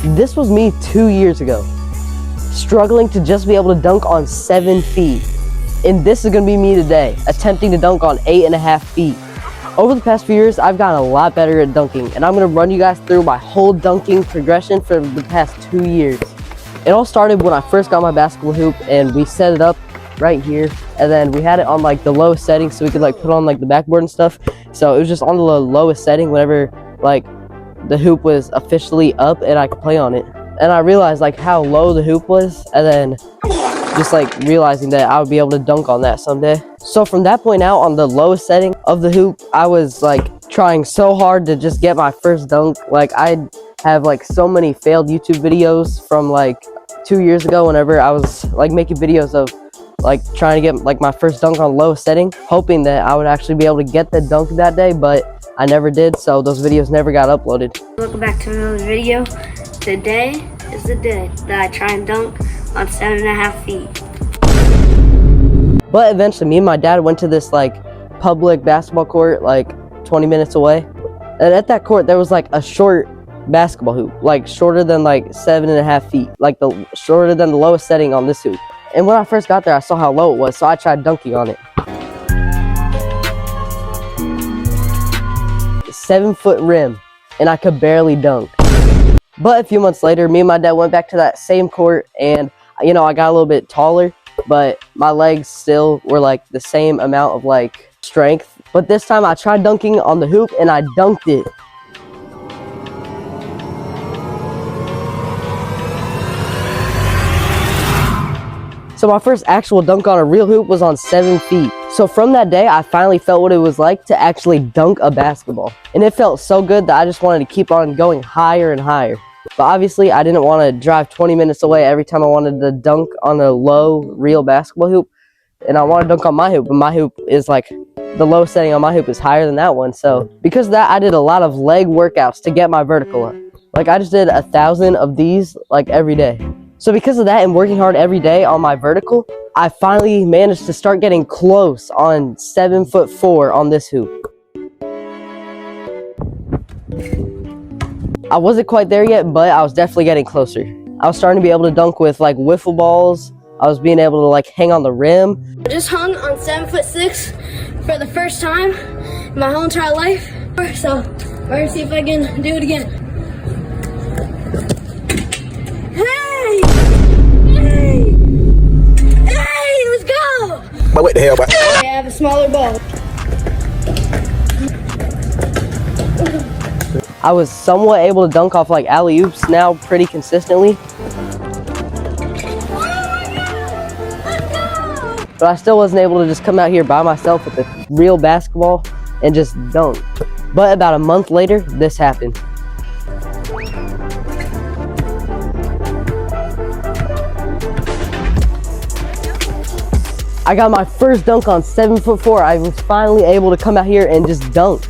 This was me 2 years ago, struggling to just be able to dunk on 7 feet. And this is going to be me today, attempting to dunk on 8.5 feet. Over the past few years, I've gotten a lot better at dunking, and I'm going to run you guys through my whole dunking progression for the past 2 years. It all started when I first got my basketball hoop, and we set it up right here, and then we had it on like the lowest setting so we could like put on like the backboard and stuff. So it was just on the lowest setting whenever like the hoop was officially up and I could play on it. And I realized like how low the hoop was, and then just like realizing that I would be able to dunk on that someday. So from that point out, on the lowest setting of the hoop, I was like trying so hard to just get my first dunk. Like I have like so many failed YouTube videos from like 2 years ago whenever I was like making videos of like trying to get like my first dunk on lowest setting, hoping that I would actually be able to get the dunk that day, but I never did, so those videos never got uploaded. Welcome back to another video. Today is the day that I try and dunk on 7.5 feet. But eventually me and my dad went to this like public basketball court like 20 minutes away, and at that court there was like a short basketball hoop, like shorter than like 7.5 feet, like the shorter than the lowest setting on this hoop. And when I first got there, I saw how low it was, so I tried dunking on it. 7-foot rim, and I could barely dunk. But a few months later, me and my dad went back to that same court, and you know, I got a little bit taller, but my legs still were like the same amount of like strength. But this time I tried dunking on the hoop, and I dunked it. So my first actual dunk on a real hoop was on 7 feet. So from that day, I finally felt what it was like to actually dunk a basketball. And it felt so good that I just wanted to keep on going higher and higher. But obviously, I didn't want to drive 20 minutes away every time I wanted to dunk on a low, real basketball hoop. And I want to dunk on my hoop, but my hoop is like, the low setting on my hoop is higher than that one. So because of that, I did a lot of leg workouts to get my vertical up. Like I just did 1,000 of these like every day. So because of that and working hard every day on my vertical, I finally managed to start getting close on 7'4" on this hoop. I wasn't quite there yet, but I was definitely getting closer. I was starting to be able to dunk with like wiffle balls. I was being able to like hang on the rim. I just hung on 7'6" for the first time in my whole entire life. So we're gonna see if I can do it again. Hey! Hey! Hey! Let's go! But what the hell, but I have a smaller ball. I was somewhat able to dunk off like alley-oops now pretty consistently. But I still wasn't able to just come out here by myself with a real basketball and just dunk. But about a month later, this happened. I got my first dunk on 7'4". I was finally able to come out here and just dunk.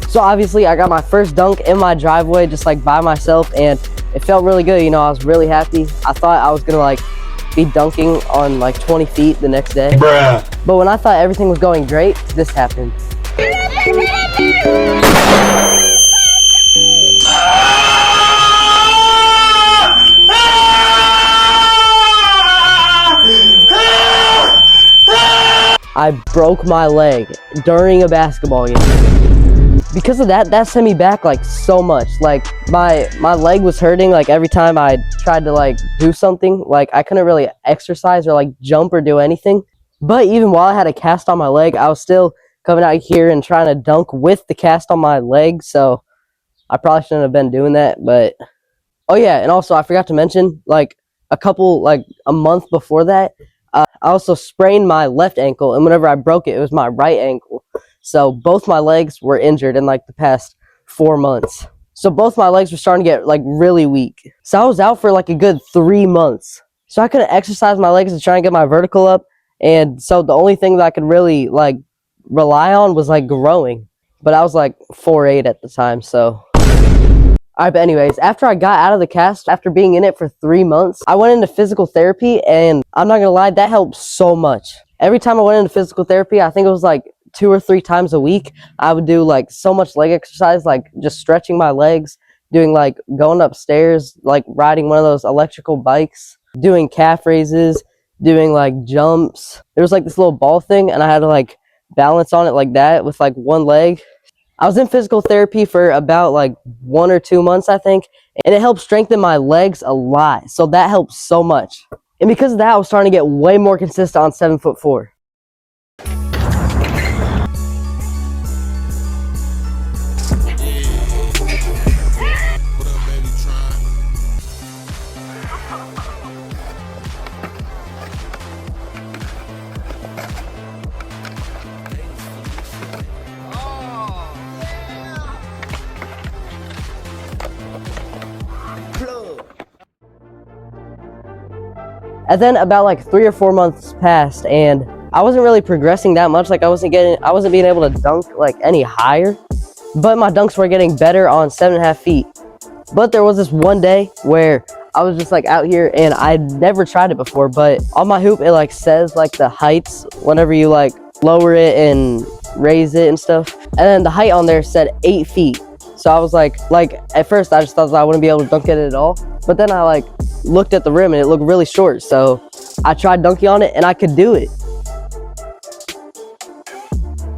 So obviously I got my first dunk in my driveway just like by myself, and it felt really good. You know, I was really happy. I thought I was gonna like be dunking on like 20 feet the next day. bruh. But when I thought everything was going great, this happened. I broke my leg during a basketball game. Because of that, that sent me back like so much. Like my leg was hurting like every time I tried to like do something. Like I couldn't really exercise or like jump or do anything. But even while I had a cast on my leg, I was still coming out here and trying to dunk with the cast on my leg. So I probably shouldn't have been doing that. But oh yeah, and also I forgot to mention like a month before that, I also sprained my left ankle, and whenever I broke it, it was my right ankle. So both my legs were injured in like the past 4 months. So both my legs were starting to get like really weak. So I was out for like a good 3 months. So I couldn't exercise my legs to try and get my vertical up. And so the only thing that I could really like rely on was like growing. But I was like 4'8" at the time, so. Alright, but anyways, after I got out of the cast, after being in it for 3 months, I went into physical therapy, and I'm not gonna lie, that helped so much. Every time I went into physical therapy, I think it was like 2 or 3 times a week, I would do like so much leg exercise, like just stretching my legs, doing like going upstairs, like riding one of those electrical bikes, doing calf raises, doing like jumps. There was like this little ball thing and I had to like balance on it like that with like one leg. I was in physical therapy for about like 1 or 2 months, I think, and it helped strengthen my legs a lot. So that helped so much. And because of that, I was starting to get way more consistent on 7'4". And then about like 3 or 4 months passed and I wasn't really progressing that much. Like I wasn't being able to dunk like any higher, but my dunks were getting better on 7.5 feet. But there was this one day where I was just like out here and I'd never tried it before, but on my hoop it like says like the heights whenever you like lower it and raise it and stuff. And then the height on there said 8 feet. So I was like at first I just thought that I wouldn't be able to dunk it at all. But then I like looked at the rim and it looked really short. So I tried dunking on it and I could do it.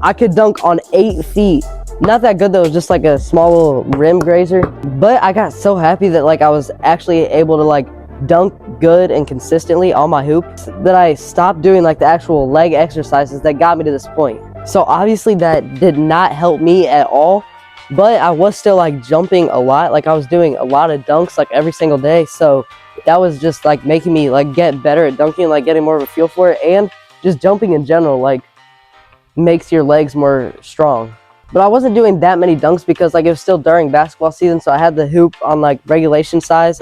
I could dunk on 8 feet. Not that good though, it was just like a small little rim grazer. But I got so happy that like I was actually able to like dunk good and consistently on my hoop that I stopped doing like the actual leg exercises that got me to this point. So obviously that did not help me at all. But I was still like jumping a lot. Like I was doing a lot of dunks like every single day. So that was just like making me like get better at dunking, like getting more of a feel for it. And just jumping in general like makes your legs more strong. But I wasn't doing that many dunks because like it was still during basketball season. So I had the hoop on like regulation size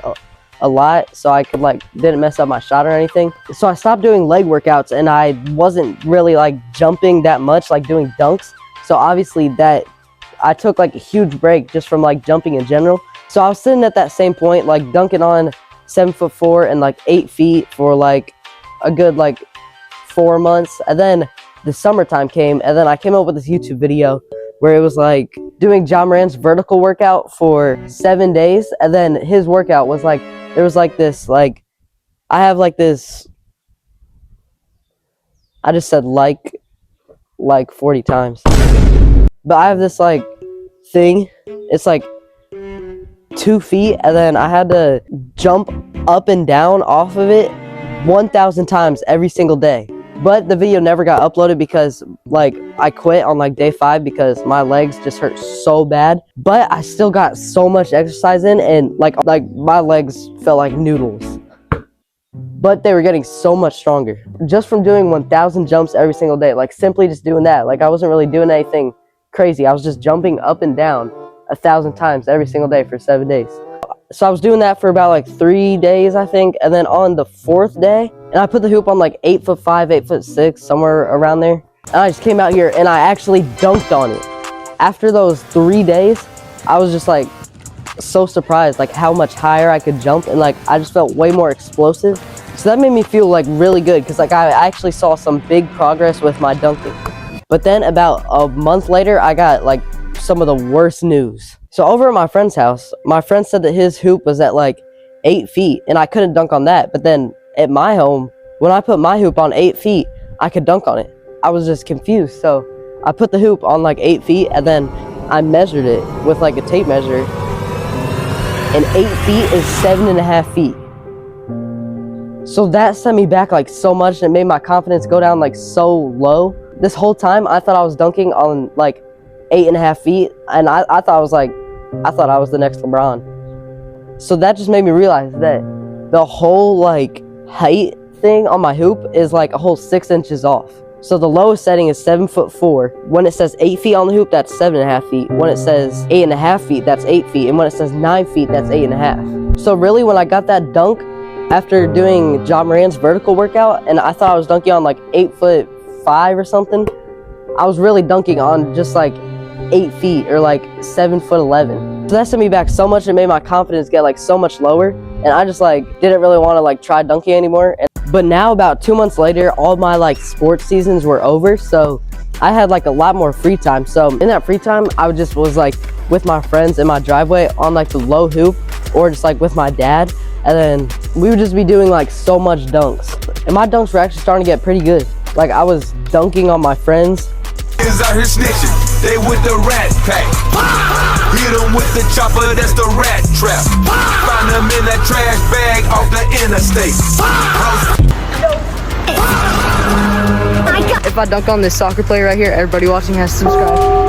a lot. So I could like didn't mess up my shot or anything. So I stopped doing leg workouts and I wasn't really like jumping that much, like doing dunks. So obviously that I took like a huge break just from like jumping in general. So I was sitting at that same point, like dunking on 7'4" and like 8 feet for like a good like 4 months. And then the summertime came and then I came up with this YouTube video where it was like doing John Moran's vertical workout for 7 days. And then his workout was like, there was like this, like, I have like this, I just said like 40 times. But I have this like thing, it's like 2 feet, and then I had to jump up and down off of it 1,000 times every single day. But the video never got uploaded because like I quit on like day 5 because my legs just hurt so bad. But I still got so much exercise in and like my legs felt like noodles. But they were getting so much stronger just from doing 1,000 jumps every single day. Like simply just doing that. Like I wasn't really doing anything crazy. I was just jumping up and down 1,000 times every single day for 7 days. So I was doing that for about like 3 days, I think. And then on the 4th day, and I put the hoop on like 8'5", 8'6", somewhere around there. And I just came out here and I actually dunked on it. After those 3 days, I was just like so surprised like how much higher I could jump, and like I just felt way more explosive. So that made me feel like really good because like I actually saw some big progress with my dunking. But then about a month later, I got like some of the worst news. So over at my friend's house, my friend said that his hoop was at like 8 feet and I couldn't dunk on that. But then at my home, when I put my hoop on 8 feet, I could dunk on it. I was just confused. So I put the hoop on like 8 feet and then I measured it with like a tape measure. And 8 feet is 7.5 feet. So that sent me back like so much and it made my confidence go down like so low. This whole time I thought I was dunking on like 8.5 feet, and I thought I was the next LeBron. So that just made me realize that the whole like height thing on my hoop is like a whole 6 inches off. So the lowest setting is 7'4". When it says 8 feet on the hoop, that's 7.5 feet. When it says 8.5 feet, that's 8 feet. And when it says 9 feet, that's 8.5. So really, when I got that dunk after doing John Moran's vertical workout, and I thought I was dunking on like 8'5" or something, I was really dunking on just like 8 feet or like 7'11". So that sent me back so much and made my confidence get like so much lower, and I just like didn't really want to like try dunking anymore. But now about 2 months later, all my like sports seasons were over, so I had like a lot more free time. So in that free time, I just was like with my friends in my driveway on like the low hoop, or just like with my dad, and then we would just be doing like so much dunks. And my dunks were actually starting to get pretty good. Like I was dunking on my friends. Is out here snitching, they with the rat pack. Hit them with the chopper, that's the rat trap. Find them in that trash bag off the interstate. If I dunk on this soccer player right here, everybody watching has to subscribe.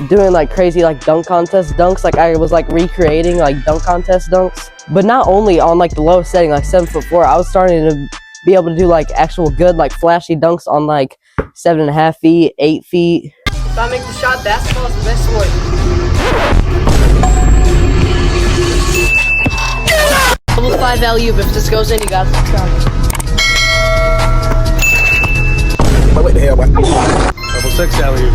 Doing like crazy like dunk contest dunks, like I was like recreating like dunk contest dunks, but not only on like the lowest setting, like 7'4", I was starting to be able to do like actual good like flashy dunks on like 7.5 feet, 8 feet. If I make the shot, basketball is the best sport. Level 5 alley-oop. If this goes in, you got subscribe. What the hell? Level 6 alley-oop.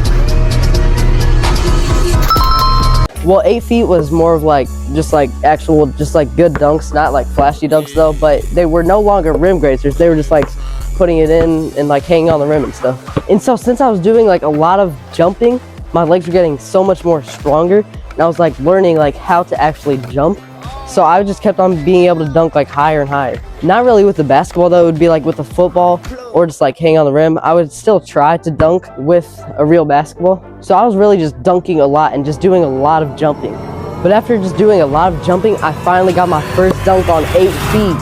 Well, 8 feet was more of like just like actual, just like good dunks, not like flashy dunks though, but they were no longer rim grazers. They were just like putting it in and like hanging on the rim and stuff. And so since I was doing like a lot of jumping, my legs were getting so much more stronger, and I was like learning like how to actually jump. So I just kept on being able to dunk like higher and higher. Not really with the basketball though, it would be like with the football or just like hang on the rim. I would still try to dunk with a real basketball. So I was really just dunking a lot and just doing a lot of jumping. But after just doing a lot of jumping, I finally got my first dunk on 8 feet.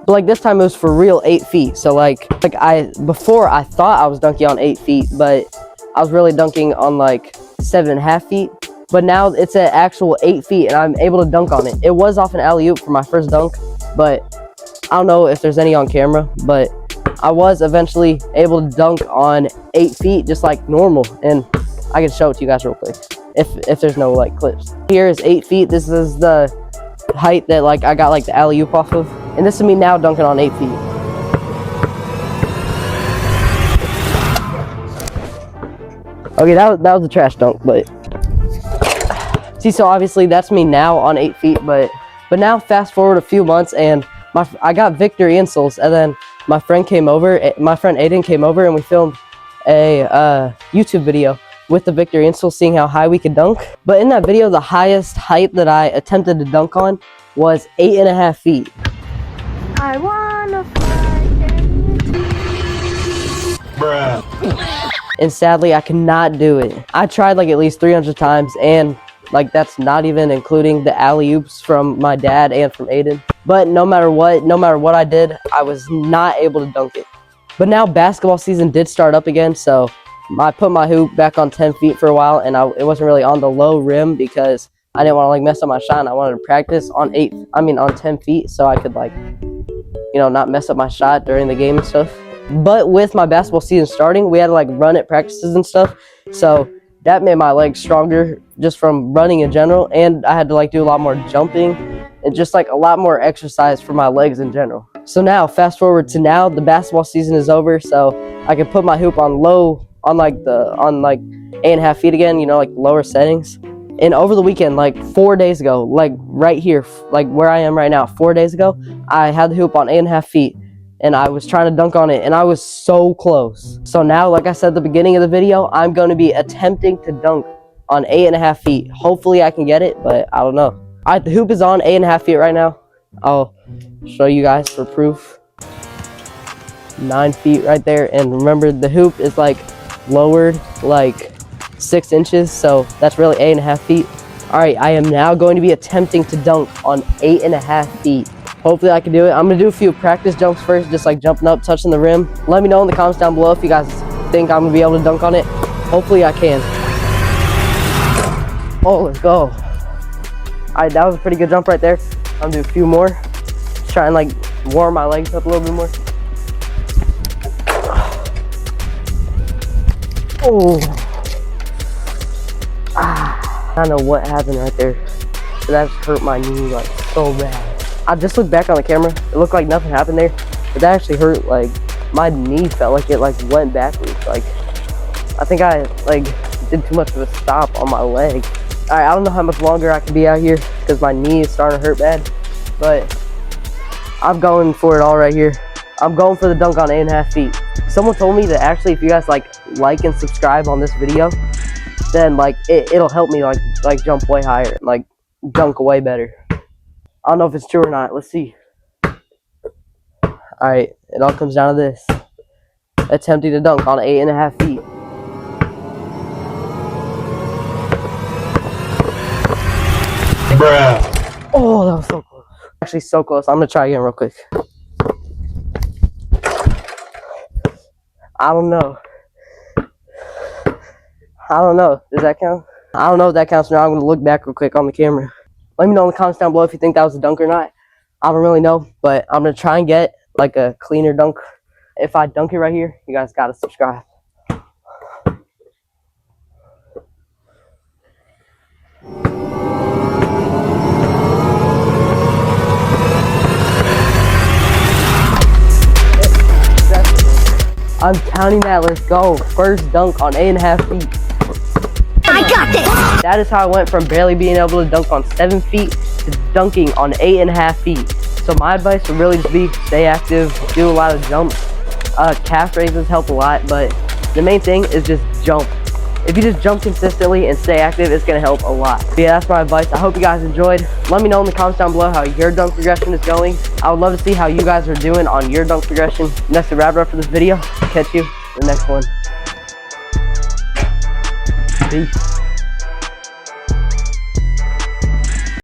But like this time it was for real 8 feet. So before I thought I was dunking on 8 feet, but I was really dunking on like 7.5 feet. But now it's an actual 8 feet and I'm able to dunk on it. It was off an alley-oop for my first dunk, but I don't know if there's any on camera, but I was eventually able to dunk on 8 feet just like normal. And I can show it to you guys real quick if there's no like clips. Here is 8 feet. This is the height that like I got like the alley-oop off of. And this is me now dunking on 8 feet. Okay, that was a trash dunk, but see, so obviously that's me now on 8 feet, but now fast forward a few months and I got victory insoles, and then my friend Aiden came over and we filmed a YouTube video with the victory insoles, seeing how high we could dunk. But in that video, the highest height that I attempted to dunk on was 8.5 feet. I wanna fly. Bruh. And sadly, I cannot do it. I tried like at least 300 times, and like that's not even including the alley-oops from my dad and from Aiden. But no matter what I did, I was not able to dunk it. But now basketball season did start up again, so I put my hoop back on 10 feet for a while, and it wasn't really on the low rim because I didn't want to like mess up my shot, and I wanted to practice on 10 feet so I could like, you know, not mess up my shot during the game and stuff. But with my basketball season starting, we had to like run at practices and stuff, so that made my legs stronger just from running in general, and I had to like do a lot more jumping and just like a lot more exercise for my legs in general. So now fast forward to now, the basketball season is over, so I can put my hoop on low on like 8.5 feet again, you know, like lower settings. And over the weekend, like 4 days ago, like right here, like where I am right now, 4 days ago, I had the hoop on 8.5 feet. And I was trying to dunk on it, and I was so close. So now, like I said at the beginning of the video, I'm going to be attempting to dunk on 8.5 feet. Hopefully I can get it, but I don't know. All right, the hoop is on 8.5 feet right now. I'll show you guys for proof. 9 feet right there, and remember the hoop is like lowered like 6 inches, so that's really 8.5 feet. All right, I am now going to be attempting to dunk on 8.5 feet. Hopefully I can do it. I'm gonna do a few practice jumps first, just like jumping up, touching the rim. Let me know in the comments down below if you guys think I'm gonna be able to dunk on it. Hopefully I can. Oh, let's go. All right, that was a pretty good jump right there. I'm gonna do a few more. Try and like warm my legs up a little bit more. Oh. I don't know what happened right there. But that just hurt my knee like so bad. I just looked back on the camera. It looked like nothing happened there, but that actually hurt. Like my knee felt like it like went backwards. Like I think I like did too much of a stop on my leg. All right, I don't know how much longer I can be out here because my knee is starting to hurt bad, but I'm going for it all right here. I'm going for the dunk on 8.5 feet. Someone told me that actually if you guys like and subscribe on this video, then like it'll help me like jump way higher and like dunk way better. I don't know if it's true or not. Let's see. Alright, it all comes down to this. Attempting to dunk on 8.5 feet. Bruh. Oh, that was so close. Actually, so close. I'm gonna try again real quick. I don't know. Does that count? I don't know if that counts or not. I'm gonna look back real quick on the camera. Let me know in the comments down below if you think that was a dunk or not. I don't really know, but I'm gonna try and get like a cleaner dunk. If I dunk it right here, you guys gotta subscribe. I'm counting that. Let's go. First dunk on 8.5 feet. I got this. That is how I went from barely being able to dunk on 7 feet to dunking on 8.5 feet. So my advice would really just be stay active, do a lot of jumps. Calf raises help a lot, but the main thing is just jump. If you just jump consistently and stay active, it's gonna help a lot. But yeah, that's my advice. I hope you guys enjoyed. Let me know in the comments down below how your dunk progression is going. I would love to see how you guys are doing on your dunk progression. And that's the wrap up for this video. Catch you in the next one. Peace.